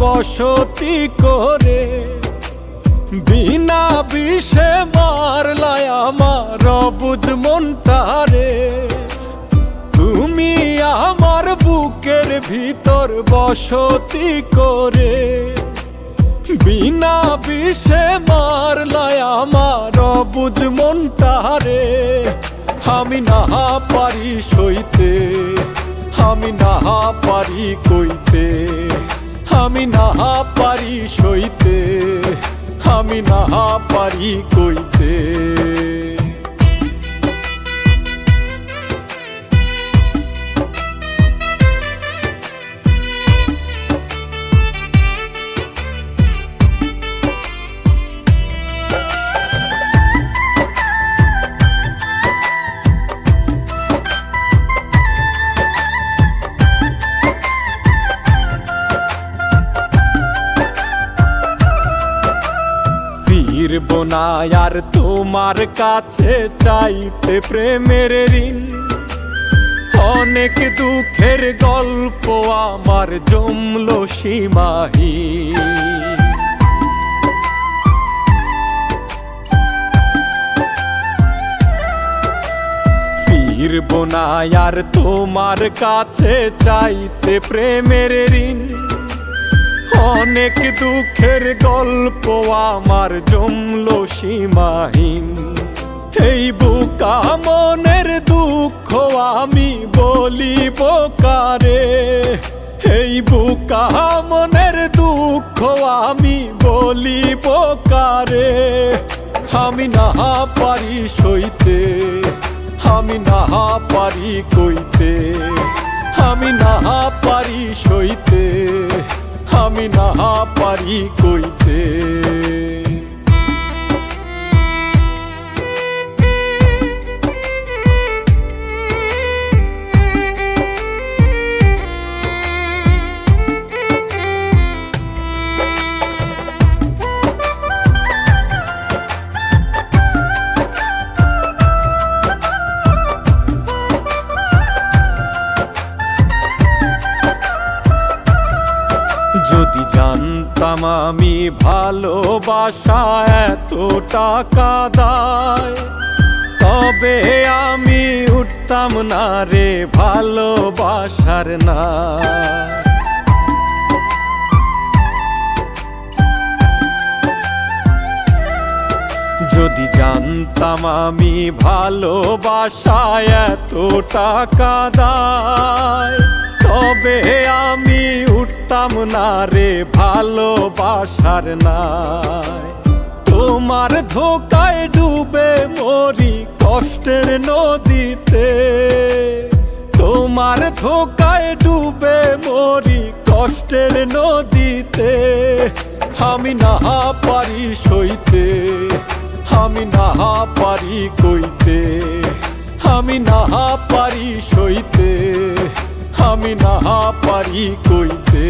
বসতি করে, বিনা বিষে মারলাই আমার অবুঝ মনটারে। তুমি আমার বুকের ভিতর বসতি করে, বিনা বিষে মারলাই আমার অবুঝ মনটারে। আমি না পারি সইতে, আমি না পারি কইতে, আমি না পারি সইতে, আমি না পারি কইতে। ফিরবো না আর তোমার কাছে চাইতে প্রেমের ঋণ। অনেক দুঃখের গল্প আমার জমলো সীমাহীন। ফিরবো না আর তোমার কাছে চাইতে প্রেমের ঋণ। অনেক দুঃখের গল্প আমার জমলো সীমাহীন। এই বুকা মনের দুঃখ আমি বলিব কারে, এই বুকা মনের দুঃখ আমি বলিব কারে। আমি না পারি সইতে, আমি না পারি কইতে, আমি না পারি সইতে, আমি না পারি কইতে। যদি জানতাম আমি ভালোবাসা এত টাকা দায়, তবে আমি উঠতাম না রে ভালোবাসার না। যদি জানতাম আমি ভালোবাসা এত টাকা দায়, তবে আমি উঠতাম না রে ভালোবাসার নাই। তোমার ধোকায় ডুবে মরি কষ্টের নদীতে, তোমার ধোকায় ডুবে মরি কষ্টের নদীতে। আমি না পারি সইতে, আমি না পারি কইতে, আমি না পারি সইতে, আমি না পারি কইতে।